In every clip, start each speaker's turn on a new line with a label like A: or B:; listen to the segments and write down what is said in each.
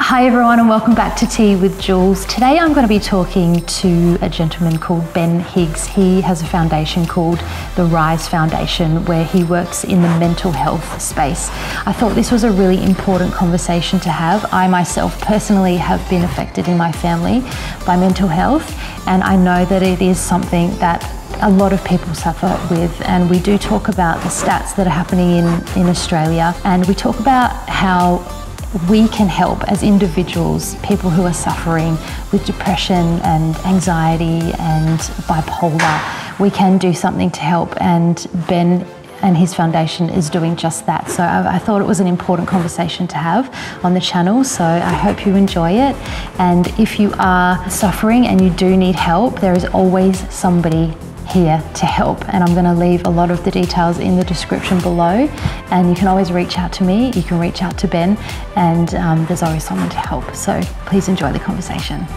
A: Hi everyone and welcome back to Tea with Jules. Today I'm going to be talking to a gentleman called Ben Higgs. He has a foundation called the Rise Foundation where he works in the mental health space. I thought this was a really important conversation to have. I myself personally have been affected in my family by mental health, and I know that it is something that a lot of people suffer with, and we do talk about the stats that are happening in Australia, and we talk about how we can help as individuals, people who are suffering with depression and anxiety and bipolar. We can do something to help, and Ben and his foundation is doing just that. So I thought it was an important conversation to have on the channel, so I hope you enjoy it. And if you are suffering and you do need help, there is always somebody here to help, and I'm going to leave a lot of the details in the description below, and you can always reach out to me, you can reach out to Ben, and there's always someone to help. So please enjoy the conversation.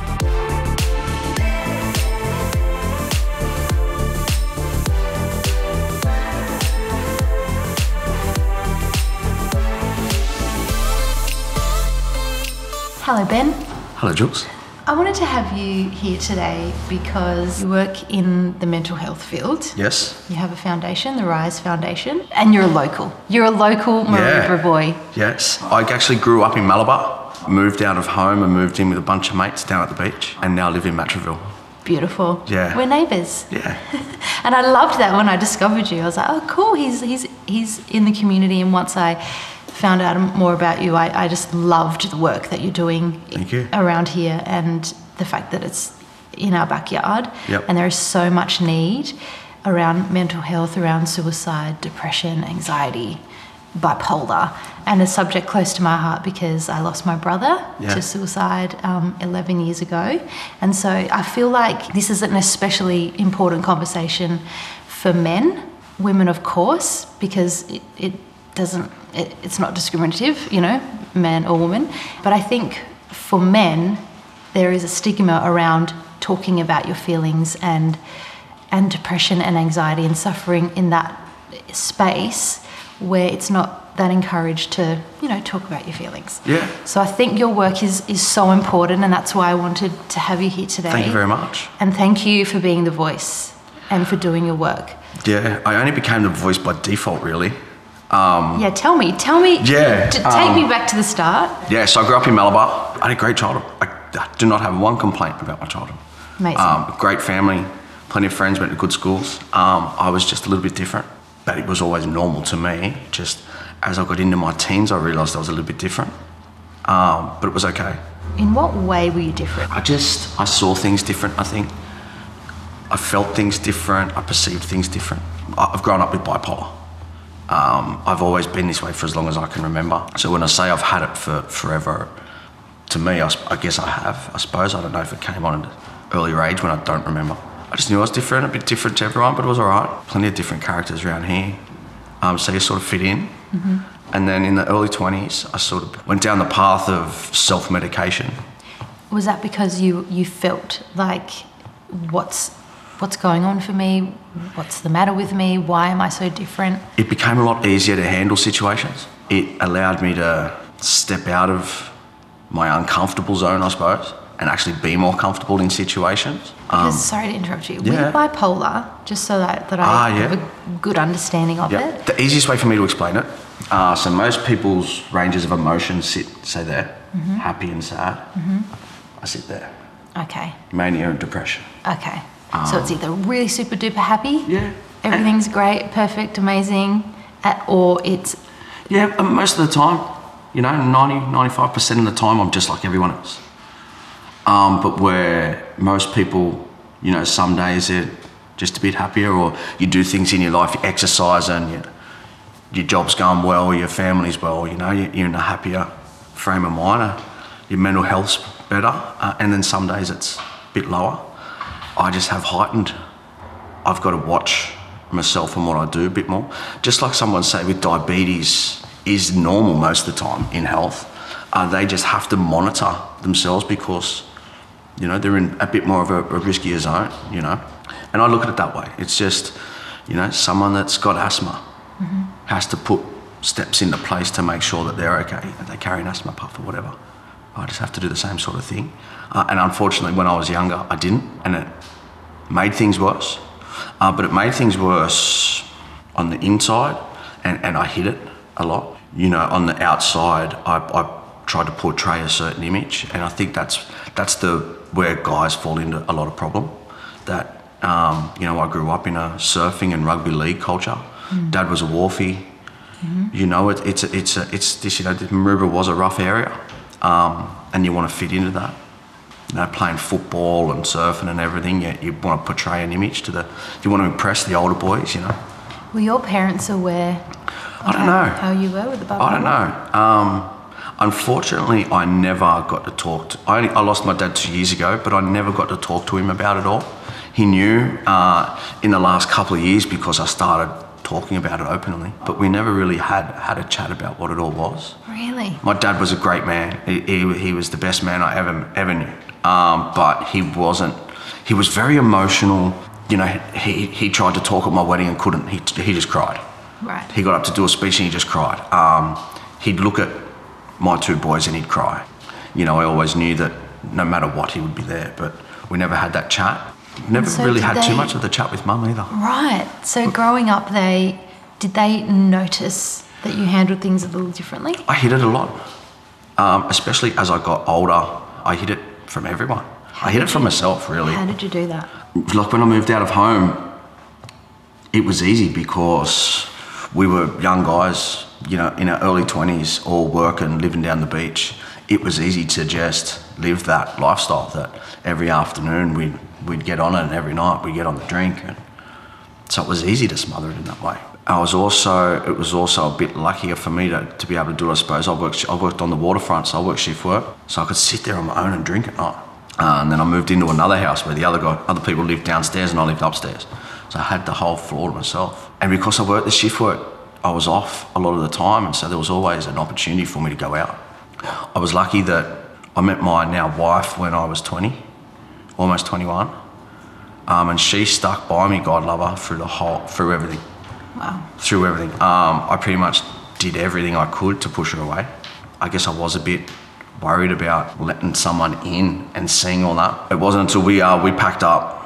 A: Hello Ben.
B: Hello Jules.
A: I wanted to have you here today because you work in the mental health field.
B: Yes.
A: You have a foundation, the Rise Foundation, and you're a local. You're a local Maroubra boy.
B: Yes. I actually grew up in Malabar, moved out of home and moved in with a bunch of mates down at the beach, and now live in Matraville.
A: Beautiful.
B: Yeah.
A: We're neighbours.
B: Yeah.
A: And I loved that when I discovered you. I was like, oh cool, he's in the community, and once I found out more about you, I just loved the work that you're doing around here, and the fact that it's in our backyard.
B: Yep.
A: And there is so much need around mental health, around suicide, depression, anxiety, bipolar, and a subject close to my heart because I lost my brother to suicide 11 years ago. And so I feel like this is an especially important conversation for men, women of course, because it's not discriminative, you know, man or woman. But I think for men, there is a stigma around talking about your feelings and depression and anxiety and suffering in that space where it's not that encouraged to, you know, talk about your feelings.
B: Yeah.
A: So I think your work is so important, and that's why I wanted to have you here today.
B: Thank you very much.
A: And thank you for being the voice and for doing your work.
B: Yeah, I only became the voice by default, really.
A: Tell me, take me back to the start.
B: Yeah, so I grew up in Malabar. I had a great childhood. I do not have one complaint about my childhood.
A: Amazing.
B: Great family, plenty of friends, went to good schools. I was just a little bit different, but it was always normal to me. Just as I got into my teens, I realised I was a little bit different, but it was okay.
A: In what way were you different?
B: I saw things different, I think. I felt things different, I perceived things different. I've grown up with bipolar. I've always been this way for as long as I can remember. So when I say I've had it for forever, to me, I guess I have, I suppose. I don't know if it came on at an earlier age when I don't remember. I just knew I was different, a bit different to everyone, but it was all right. Plenty of different characters around here. So you sort of fit in. Mm-hmm. And then in the early 20s, I sort of went down the path of self-medication.
A: Was that because you felt like, what's going on for me? What's the matter with me? Why am I so different?
B: It became a lot easier to handle situations. It allowed me to step out of my uncomfortable zone, I suppose, and actually be more comfortable in situations.
A: Because, sorry to interrupt you, were you bipolar, just so that I have a good understanding of it?
B: The easiest way for me to explain it, so most people's ranges of emotions say there, happy and sad. I sit there.
A: Okay.
B: Mania and depression.
A: Okay. So it's either really super duper happy, everything's great, perfect, amazing, or it's...
B: Yeah, most of the time, you know, 95% of the time I'm just like everyone else. But where most people, you know, some days they're just a bit happier, or you do things in your life, you exercise and your job's going well, your family's well, you know, you're in a happier frame of mind, your mental health's better, and then some days it's a bit lower. I just have heightened. I've got to watch myself and what I do a bit more. Just like someone say with diabetes is normal most of the time in health, they just have to monitor themselves because, you know, they're in a bit more of a riskier zone, you know. And I look at it that way. It's just, you know, someone that's got asthma has to put steps into place to make sure that they're okay, that they carry an asthma puff or whatever. I just have to do the same sort of thing. And unfortunately, when I was younger, I didn't, and it made things worse. But it made things worse on the inside, and I hid it a lot. You know, on the outside, I tried to portray a certain image, and I think that's where guys fall into a lot of problem. That you know, I grew up in a surfing and rugby league culture. Dad was a wharfie. You know, it's this, you know, Maroubra was a rough area, and you want to fit into that. You know, playing football and surfing and everything, you want to portray an image you want to impress the older boys, you know.
A: Were your parents aware of how you were with the bubble?
B: I don't know. Unfortunately, I never got to talk to, I lost my dad 2 years ago, but I never got to talk to him about it all. He knew in the last couple of years because I started talking about it openly, but we never really had a chat about what it all was.
A: Really?
B: My dad was a great man. He was the best man I ever knew. But he was very emotional. You know, he tried to talk at my wedding and couldn't. He just cried.
A: Right.
B: He got up to do a speech and he just cried. He'd look at my two boys and he'd cry. You know, I always knew that no matter what, he would be there, but we never had that chat. Never really had too much of the chat with mum either.
A: Right. So growing up, did they notice that you handled things a little differently?
B: I hid it a lot. Especially as I got older, I hid it from everyone. I hid it from myself, really.
A: How did you do that?
B: Like when I moved out of home, it was easy because we were young guys, you know, in our early 20s, all working, living down the beach. It was easy to just live that lifestyle that every afternoon we'd get on it, and every night we'd get on the drink. And so it was easy to smother it in that way. It was also a bit luckier for me to be able to do it, I suppose. I worked on the waterfront, so I worked shift work. So I could sit there on my own and drink at night. And then I moved into another house where the other people lived downstairs and I lived upstairs. So I had the whole floor to myself. And because I worked the shift work, I was off a lot of the time, and so there was always an opportunity for me to go out. I was lucky that I met my now wife when I was 20, almost 21. And she stuck by me, God love her, through everything.
A: Wow. Through
B: everything. I pretty much did everything I could to push her away. I guess I was a bit worried about letting someone in and seeing all that. It wasn't until we packed up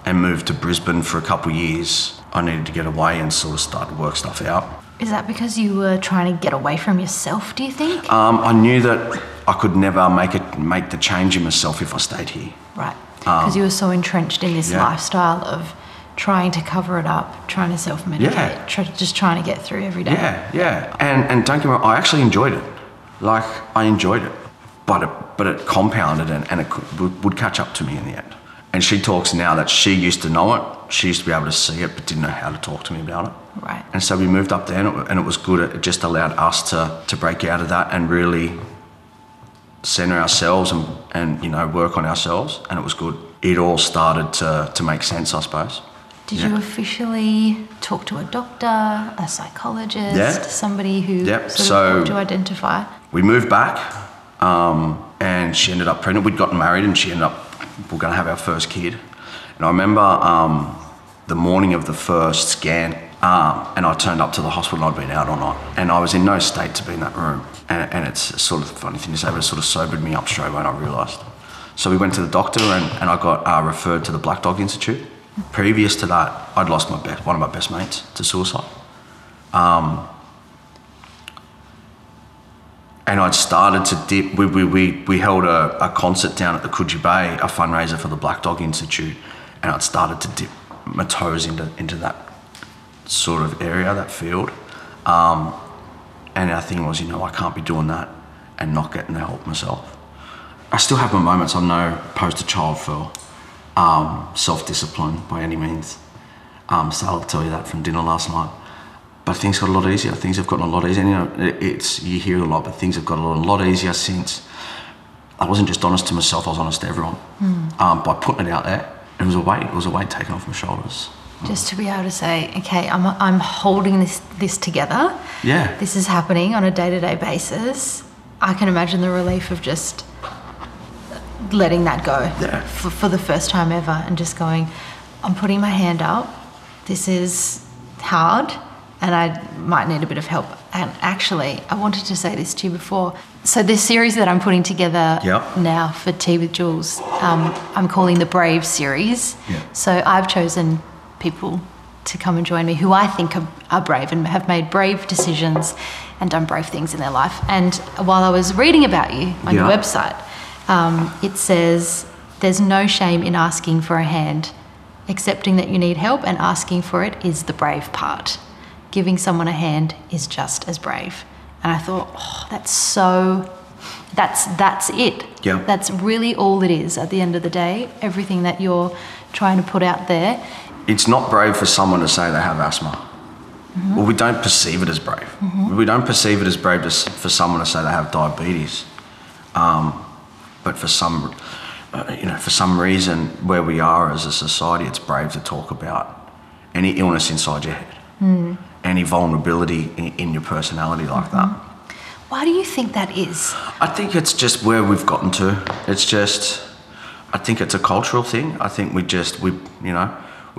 B: and moved to Brisbane for a couple of years, I needed to get away and sort of start to work stuff out.
A: Is that because you were trying to get away from yourself, do you think?
B: I knew that I could never make the change in myself if I stayed here.
A: Right, because you were so entrenched in this lifestyle of trying to cover it up, trying to self-medicate, just trying to get through every day.
B: Yeah. And don't get me wrong, I actually enjoyed it. Like, I enjoyed it. But it compounded and it would catch up to me in the end. And she talks now that she used to know it. She used to be able to see it, but didn't know how to talk to me about it.
A: Right.
B: And so we moved up there, and it was good. It just allowed us to break out of that and really centre ourselves and you know, work on ourselves, and it was good. It all started to make sense, I suppose.
A: Did you officially talk to a doctor, a psychologist, somebody who sort of helped you identify?
B: We moved back, and she ended up pregnant. We'd gotten married, and we're going to have our first kid. And I remember the morning of the first scan, and I turned up to the hospital and I'd been out all night. And I was in no state to be in that room. And it's sort of a funny thing to say, but it sort of sobered me up straight away and I realised. So we went to the doctor and I got referred to the Black Dog Institute. Previous to that, I'd lost one of my best mates to suicide. And I'd started to dip. We held a concert down at the Coogee Bay, a fundraiser for the Black Dog Institute, and I'd started to dip my toes into that sort of area, that field. And our thing was, you know, I can't be doing that and not getting the help myself. I still have my moments. I'm no poster child for self-discipline by any means. So I'll tell you that from dinner last night. But things got a lot easier. Things have gotten a lot easier. You know, you hear it a lot, but things have got a lot easier since I wasn't just honest to myself, I was honest to everyone. By putting it out there, it was a weight taken off my shoulders.
A: Just to be able to say, okay, I'm holding this together.
B: Yeah.
A: This is happening on a day-to-day basis. I can imagine the relief of just letting that go for the first time ever and just going, I'm putting my hand up. This is hard and I might need a bit of help. And actually, I wanted to say this to you before. So this series that I'm putting together now for Tea with Jules, I'm calling the Brave series.
B: Yeah.
A: So I've chosen people to come and join me who I think are brave and have made brave decisions and done brave things in their life. And while I was reading about you on your website, it says, there's no shame in asking for a hand. Accepting that you need help and asking for it is the brave part. Giving someone a hand is just as brave. And I thought, oh, that's it.
B: Yeah.
A: That's really all it is at the end of the day. Everything that you're trying to put out there.
B: It's not brave for someone to say they have asthma. Mm-hmm. Well, we don't perceive it as brave. Mm-hmm. We don't perceive it as brave for someone to say they have diabetes. But for some, for some reason, where we are as a society, it's brave to talk about any illness inside your head, any vulnerability in your personality like that.
A: Why do you think that is?
B: I think it's just where we've gotten to. It's just, I think it's a cultural thing. I think we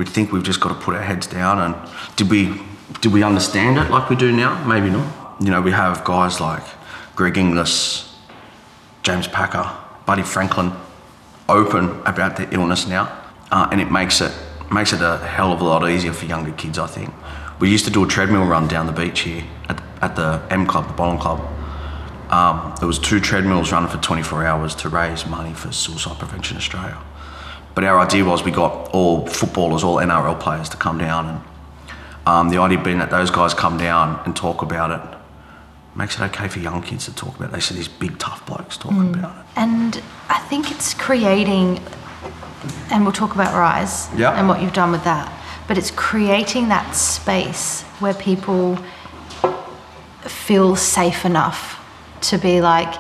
B: think we've just got to put our heads down. And did we understand it like we do now? Maybe not. We have guys like Greg Inglis, James Packer, Buddy Franklin, open about their illness now, and it makes it a hell of a lot easier for younger kids, I think. We used to do a treadmill run down the beach here at the M Club, the bowling club. There was 2 treadmills running for 24 hours to raise money for Suicide Prevention Australia. But our idea was we got all footballers, all NRL players to come down, and the idea being that those guys come down and talk about it. Makes it okay for young kids to talk about it. They see these big tough blokes talking about it.
A: And I think it's creating, and we'll talk about Rise and what you've done with that, but it's creating that space where people feel safe enough to be like,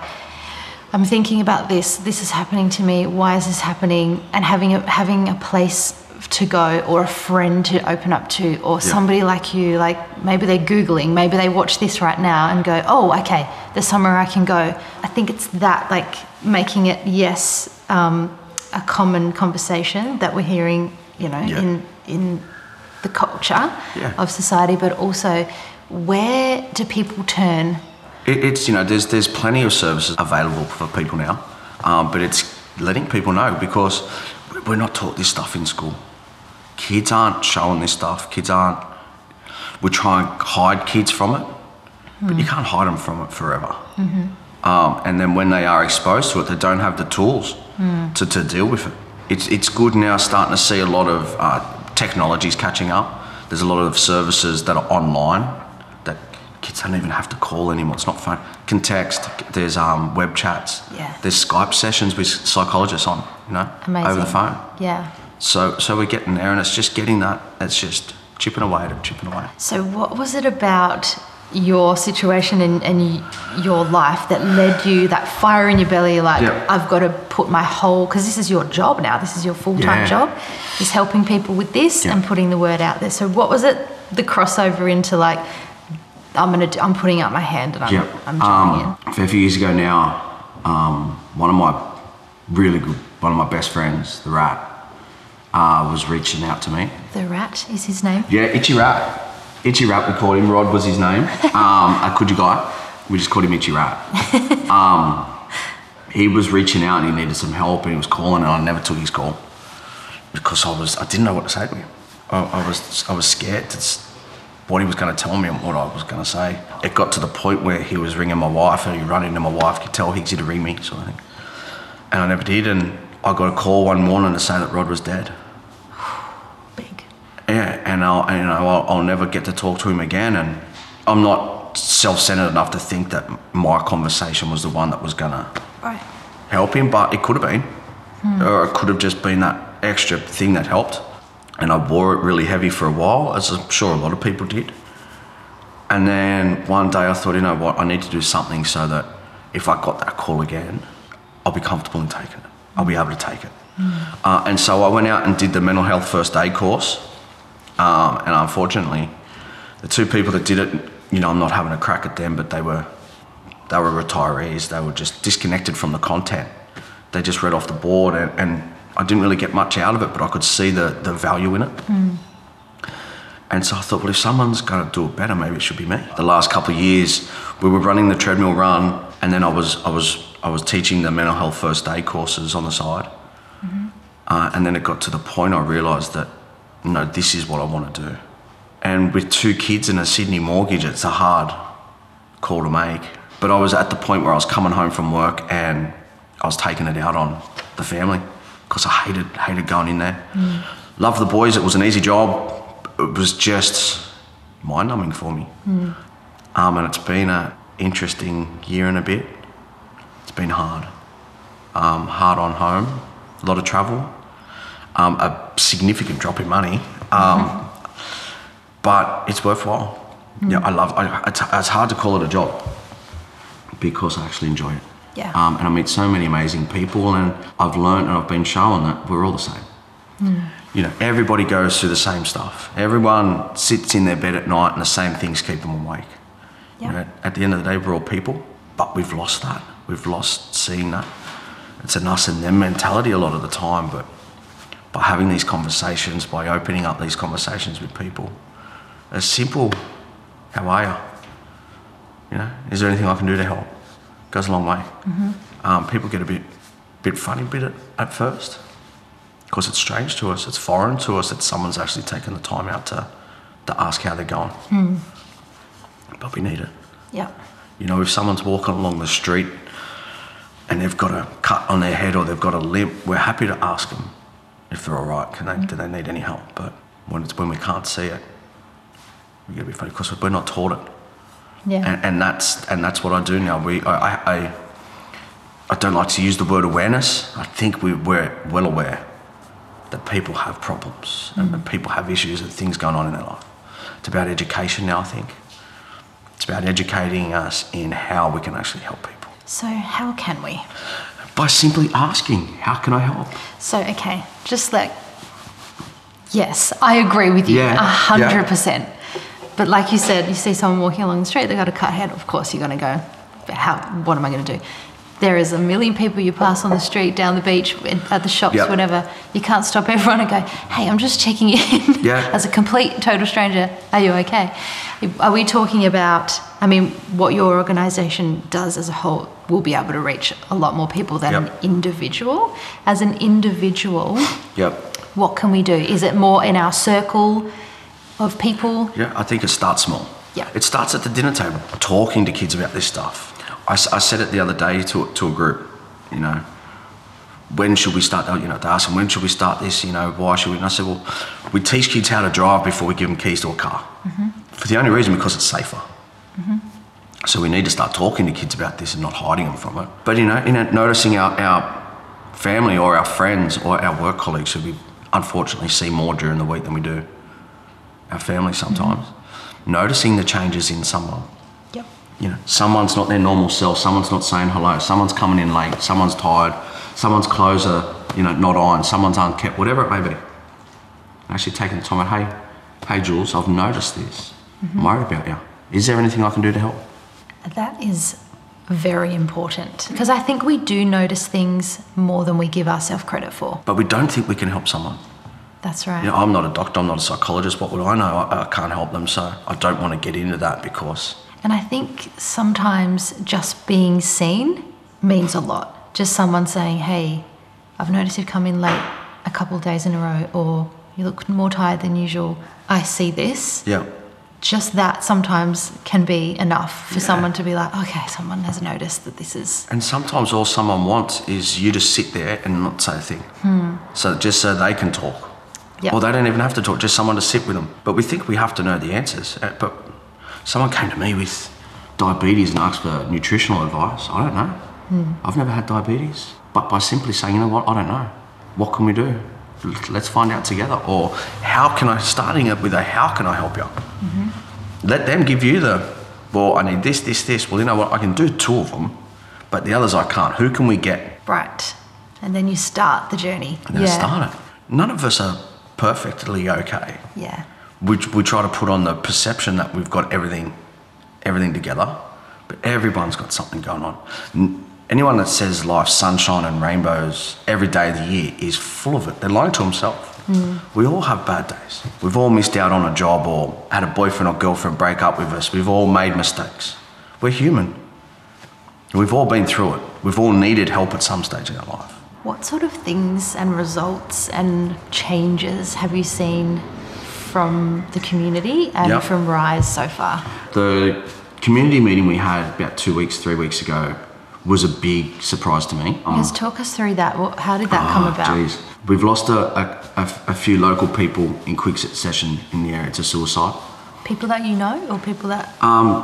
A: I'm thinking about this is happening to me, why is this happening? And having a place to go, or a friend to open up to, or somebody like you, like maybe they're Googling, maybe they watch this right now and go, oh, okay, there's somewhere I can go. I think it's that, like making it, a common conversation that we're hearing, in the culture of society, but also where do people turn?
B: It's there's plenty of services available for people now, but it's letting people know, because we're not taught this stuff in school. Kids aren't showing this stuff. We try and hide kids from it, but you can't hide them from it forever. And then when they are exposed to it, they don't have the tools to deal with it. It's good now starting to see a lot of technologies catching up. There's a lot of services that are online that kids don't even have to call anymore. It's not phone. Can text. There's web chats.
A: Yeah.
B: There's Skype sessions with psychologists on,
A: Amazing.
B: over the phone.
A: Yeah.
B: So we're getting there, and it's just getting that. It's just chipping away.
A: So what was it about your situation and your life that led you, that fire in your belly, like, I've got to put my whole, because this is your job now, this is your full-time job, is helping people with this and putting the word out there. So what was it, the crossover into like, I'm putting out my hand and I'm jumping in?
B: A fair few years ago now, one of my best friends, the Rat, was reaching out to me.
A: The Rat is his name?
B: Yeah, Itchy Rat. Itchy Rat, we called him. Rod was his name. A Coogee guy. We just called him Itchy Rat. He was reaching out and he needed some help, and he was calling, and I never took his call because I didn't know what to say to him. I was scared what he was going to tell me and what I was going to say. It got to the point where he was ringing my wife, and he run into my wife, could tell Higgsy to ring me, sort of thing. And I never did, and I got a call one morning to say that Rod was dead.
A: Big.
B: Yeah, and I'll never get to talk to him again, and I'm not self-centered enough to think that my conversation was the one that was gonna help him, but it could have been. Or it could have just been that extra thing that helped. And I wore it really heavy for a while, as I'm sure a lot of people did. And then one day I thought, you know what, I need to do something so that if I got that call again, I'll be comfortable in taking it. I'll be able to take it. And so I went out and did the mental health first aid course. And unfortunately, the 2 people that did it, I'm not having a crack at them, but they were retirees. They were just disconnected from the content. They just read off the board, and I didn't really get much out of it, but I could see the value in it. And so I thought, well, if someone's going to do it better, maybe it should be me. The last couple of years, we were running the treadmill run, and then I was teaching the mental health first aid courses on the side. And then it got to the point I realised that, no, this is what I want to do. And with 2 kids and a Sydney mortgage, it's a hard call to make. But I was at the point where I was coming home from work and I was taking it out on the family because I hated going in there. Loved the boys, it was an easy job. It was just mind-numbing for me. And it's been an interesting year and a bit. It's been hard. Hard on home, a lot of travel, a significant drop in money, but it's worthwhile. Yeah, it's hard to call it a job because I actually enjoy it.
A: Yeah.
B: And I meet so many amazing people, and I've learned and I've been shown that we're all the same. You know, everybody goes through the same stuff. Everyone sits in their bed at night and the same things keep them awake.
A: Yeah.
B: You know, at the end of the day, we're all people, but we've lost that. We've lost seeing that. It's an us and them mentality a lot of the time, but by having these conversations, by opening up these conversations with people, as simple, how are you? You know, is there anything I can do to help? Goes a long way. People get a bit funny at first because it's strange to us, it's foreign to us that someone's actually taken the time out to ask how they're going. But we need it.
A: Yeah.
B: You know, if someone's walking along the street and they've got a cut on their head or they've got a limp, we're happy to ask them if they're all right. Do they need any help? But when we can't see it, we got to be funny because we're not taught it.
A: Yeah.
B: And that's what I do now. I don't like to use the word awareness. I think we're well aware that people have problems and that people have issues and things going on in their life. It's about education now, I think. It's about educating us in how we can actually help people.
A: So how can we?
B: By simply asking, how can I help?
A: So, okay, yes, I agree with you, 100%. But like you said, you see someone walking along the street, they've got a cut head, of course you're going to go, what am I going to do? There is a million people you pass on the street, down the beach, at the shops, whatever. You can't stop everyone and go, hey, I'm just checking in. As a complete, total stranger, are you okay? Are we talking about, what your organisation does as a whole will be able to reach a lot more people than an individual? As an individual, what can we do? Is it more in our circle of people?
B: Yeah, I think it starts small.
A: Yeah.
B: It starts at the dinner table, talking to kids about this stuff. I said it the other day to a group, you know, when should we start, they asked them, when should we start this, why should we? And I said, well, we teach kids how to drive before we give them keys to a car. For the only reason, because it's safer. So we need to start talking to kids about this and not hiding them from it. But, noticing our family or our friends or our work colleagues who we unfortunately see more during the week than we do our family sometimes, noticing the changes in someone. Someone's not their normal self, someone's not saying hello, someone's coming in late, someone's tired, someone's clothes are, not ironed, someone's unkept, whatever it may be. Actually taking the time out, hey Jules, I've noticed this. I'm worried about you. Is there anything I can do to help? That
A: is very important because I think we do notice things more than we give ourselves credit for.
B: But we don't think we can help someone.
A: That's right.
B: I'm not a doctor, I'm not a psychologist. What would I know? I can't help them, so I don't want to get into that because...
A: And I think sometimes just being seen means a lot. Just someone saying, hey, I've noticed you've come in late a couple of days in a row, or you look more tired than usual. I see this.
B: Yeah.
A: Just that sometimes can be enough for someone to be like, okay, someone has noticed that this is...
B: And sometimes all someone wants is you to sit there and not say a thing. So just so they can talk. Or they don't even have to talk, just someone to sit with them. But we think we have to know the answers. But someone came to me with diabetes and asked for nutritional advice. I don't know. I've never had diabetes. But by simply saying, you know what, I don't know. What can we do? Let's find out together. Or starting it with how can I help you? Let them give you well, I need this, this, this. Well, you know what, I can do 2 of them, but the others I can't. Who can we get?
A: Right. And then you start the journey.
B: And then start it. None of us are perfectly okay.
A: Yeah.
B: We try to put on the perception that we've got everything together, but everyone's got something going on. Anyone that says life's sunshine and rainbows every day of the year is full of it. They're lying to themselves. We all have bad days. We've all missed out on a job or had a boyfriend or girlfriend break up with us. We've all made mistakes. We're human. We've all been through it. We've all needed help at some stage in our life.
A: What sort of things and results and changes have you seen from the community and from Rise so far?
B: The community meeting we had about 3 weeks ago was a big surprise to me.
A: Just talk us through that. How did that come about?
B: Geez. We've lost a few local people in quick succession in the area to suicide.
A: People that you know or people that...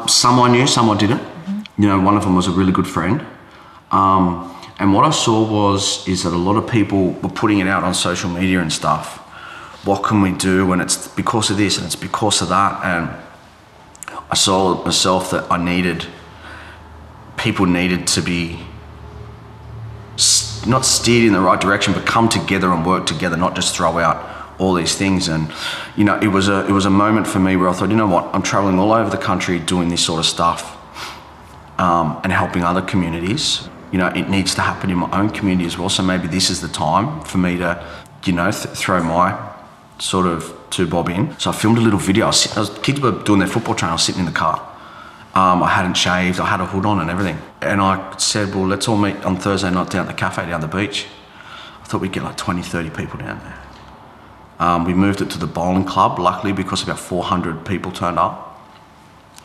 B: Some I knew, some I didn't. You know, one of them was a really good friend. And what I saw is that a lot of people were putting it out on social media and stuff. What can we do? And it's because of this and it's because of that. And I saw myself that people needed to be not steered in the right direction, but come together and work together, not just throw out all these things. And, you know, it was a moment for me where I thought, you know what, I'm traveling all over the country doing this sort of stuff and helping other communities. You know, it needs to happen in my own community as well. So maybe this is the time for me to, you know, throw my sort of two bob in. So I filmed a little video. Kids were doing their football training. I was sitting in the car. I hadn't shaved. I had a hood on and everything. And I said, well, let's all meet on Thursday night down at the cafe down the beach. I thought we'd get like 20, 30 people down there. We moved it to the bowling club, luckily, because about 400 people turned up.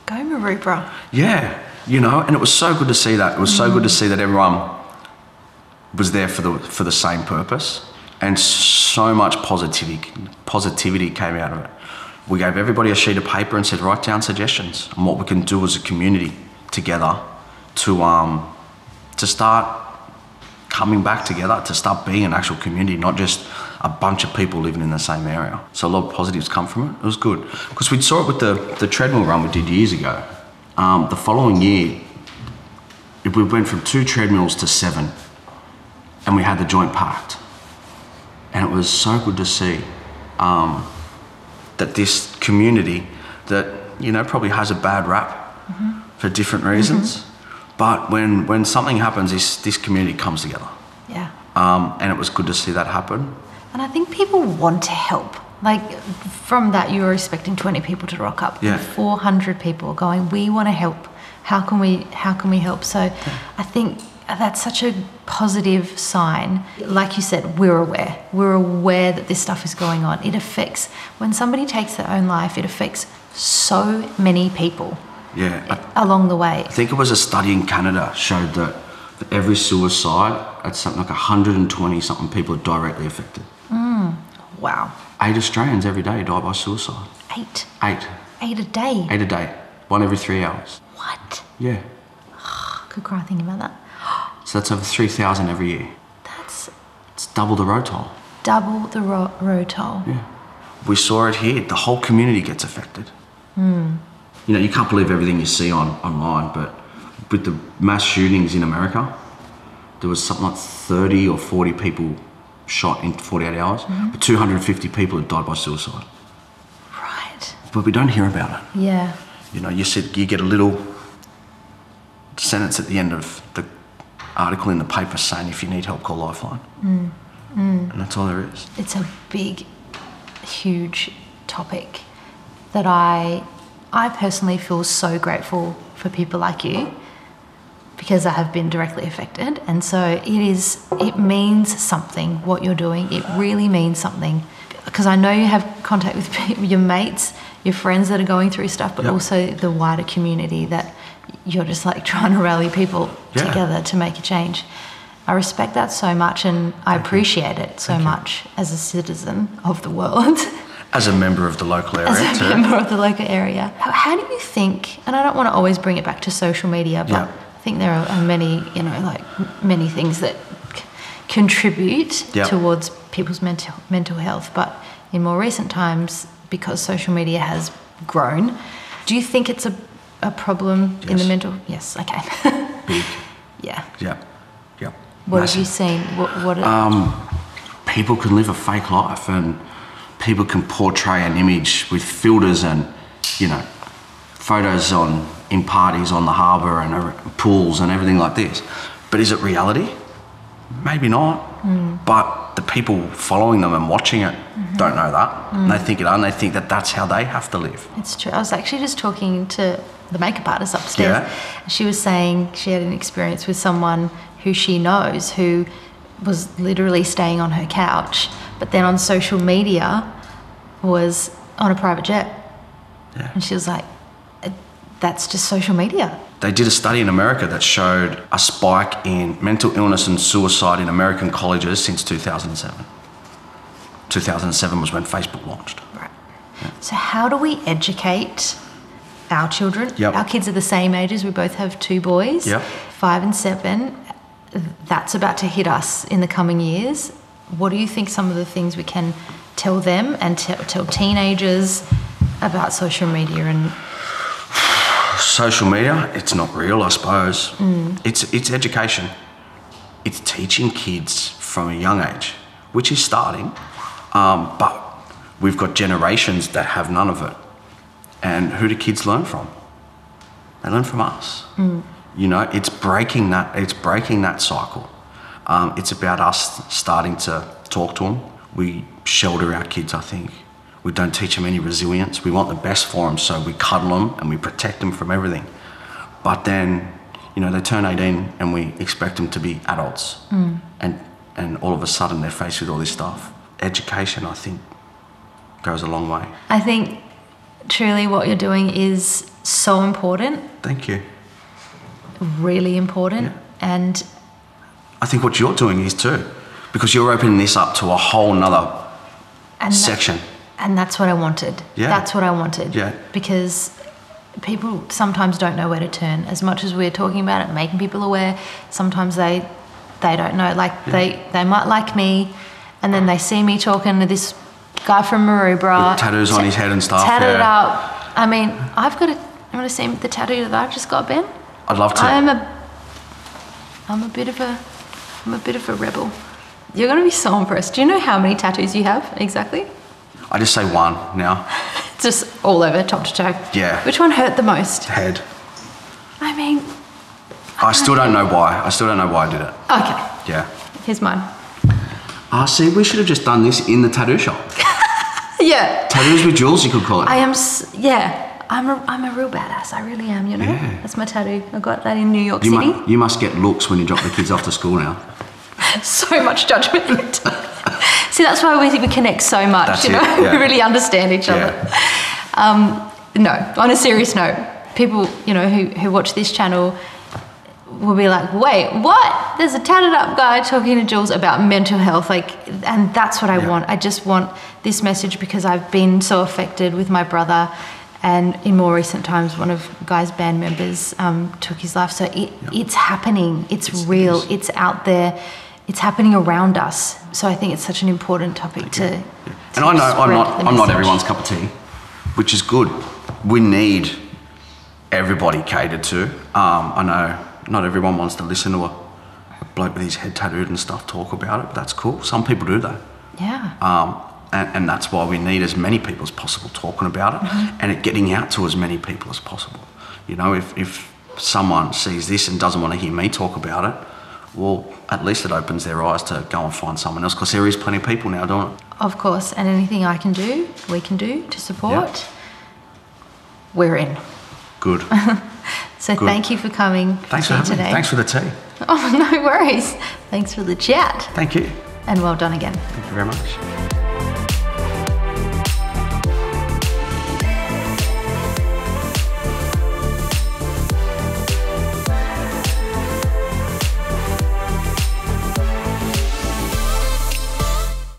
A: Go Maroubra.
B: Yeah. You know, and it was so good to see that. It was so good to see that everyone was there for the same purpose, and so much positivity came out of it. We gave everybody a sheet of paper and said, write down suggestions on what we can do as a community together to start coming back together, to start being an actual community, not just a bunch of people living in the same area. So a lot of positives come from it. It was good because we saw it with the treadmill run we did years ago. The following year, we went from 2 treadmills to 7, and we had the joint packed. And it was so good to see that this community that, you know, probably has a bad rap for different reasons, but when something happens, this community comes together.
A: Yeah.
B: And it was good to see that happen.
A: And I think people want to help. Like, from that, you were expecting 20 people to rock up.
B: Yeah.
A: 400 people going, we want to help. How can we help? So I think that's such a positive sign. Like you said, we're aware. We're aware that this stuff is going on. It affects, when somebody takes their own life, it affects so many people along the way.
B: I think it was a study in Canada showed that for every suicide, it's something like 120 something people are directly affected.
A: Wow.
B: 8 Australians every day die by suicide.
A: 8?
B: 8.
A: 8 a day?
B: 8 a day. 1 every 3 hours.
A: What?
B: Yeah.
A: Could cry thinking about that.
B: So that's over 3,000 every year. It's double the road toll.
A: Double the road toll.
B: Yeah. We saw it here. The whole community gets affected. You know, you can't believe everything you see online, but with the mass shootings in America, there was something like 30 or 40 people shot in 48 hours, but 250 people had died by suicide.
A: Right.
B: But we don't hear about it.
A: Yeah.
B: You know, you get a little sentence at the end of the article in the paper saying, if you need help, call Lifeline. And that's all there is.
A: It's a big, huge topic that I personally feel so grateful for people like you, because I have been directly affected. And so it means something, what you're doing. It really means something, because I know you have contact with your mates, your friends that are going through stuff, but also the wider community, that you're just like trying to rally people together to make a change. I respect that so much, and I appreciate it so much as a citizen of the world.
B: As a member of the local area
A: too. Member of the local area. How do you think, and I don't want to always bring it back to social media, but I think there are many, you know, like many things that contribute towards people's mental health, but in more recent times, because social media has grown, do you think it's a problem in the mental? Yes, okay.
B: Big.
A: Yeah.
B: Yeah. Yeah.
A: What have you seen? What
B: people can live a fake life, and people can portray an image with filters and, you know, photos in parties on the harbour and pools and everything like this. But is it reality? Maybe not. But the people following them and watching it don't know that. And they think it, and they think that that's how they have to live.
A: It's true. I was actually just talking to the makeup artist upstairs. Yeah. She was saying she had an experience with someone who she knows who was literally staying on her couch, but then on social media was on a private jet.
B: Yeah.
A: And she was like, that's just social media.
B: They did a study in America that showed a spike in mental illness and suicide in American colleges since 2007. 2007 was when Facebook launched.
A: Right. Yeah. So how do we educate our children?
B: Yep.
A: Our kids are the same ages. We both have 2 boys,
B: yep.
A: 5 and 7. That's about to hit us in the coming years. What do you think some of the things we can tell them and tell teenagers about social media? And
B: social media, it's not real, I suppose. It's education. It's teaching kids from a young age, which is starting, but we've got generations that have none of it. And who do kids learn from? They learn from us. You know, it's breaking that cycle. It's about us starting to talk to them. We shelter our kids, I think. We don't teach them any resilience. We want the best for them, so we cuddle them and we protect them from everything. But then, you know, they turn 18 and we expect them to be adults. And all of a sudden they're faced with all this stuff. Education, I think, goes a long way.
A: I think truly what you're doing is so important.
B: Thank you.
A: Really important.
B: Yeah.
A: And
B: I think what you're doing is too, because you're opening this up to a whole nother section.
A: And that's what I wanted.
B: Yeah.
A: That's what I wanted.
B: Yeah.
A: Because people sometimes don't know where to turn. As much as we're talking about it, making people aware, sometimes they don't know. Like they might like me, and then they see me talking to this guy from Maroubra.
B: With tattoos on his head and stuff.
A: Tatted up. I mean, I'm going to see the tattoo that I've just got, Ben.
B: I'd love to.
A: I'm a bit of a rebel. You're going to be so impressed. Do you know how many tattoos you have exactly?
B: I just say one now.
A: Just all over, top to toe.
B: Yeah.
A: Which one hurt the most?
B: Head.
A: I mean,
B: I still don't know why. I still don't know why I did it.
A: Okay.
B: Yeah.
A: Here's mine.
B: See, we should have just done this in the tattoo shop.
A: Yeah.
B: Tattoos with Jules, you could call it.
A: I'm a real badass. I really am, you know?
B: Yeah.
A: That's my tattoo. I got that in New York City.
B: You must get looks when you drop the kids off to school now.
A: So much judgment. See, that's why we connect so much,
B: That's
A: you know?
B: it, yeah.
A: We really understand each other. No, on a serious note, people, you know, who watch this channel will be like, wait, what? There's a tatted up guy talking to Jules about mental health, and that's what I want. I just want this message because I've been so affected with my brother, and in more recent times, one of Guy's band members took his life. So it's happening. It's real. It's out there. It's happening around us. So I think it's such an important topic to
B: And I know I'm not everyone's cup of tea, which is good. We need everybody catered to. I know not everyone wants to listen to a bloke with his head tattooed and stuff talk about it, but that's cool. Some people do though.
A: Yeah.
B: And that's why we need as many people as possible talking about it and it getting out to as many people as possible. You know, if someone sees this and doesn't want to hear me talk about it, well, at least it opens their eyes to go and find someone else, because there is plenty of people now doing it.
A: Of course, and anything I can do, we can do to support, we're in.
B: Good.
A: So
B: Good.
A: Thank you for coming.
B: Thanks for having me. Thanks for the tea.
A: Oh, no worries. Thanks for the chat.
B: Thank you.
A: And well done again.
B: Thank you very much.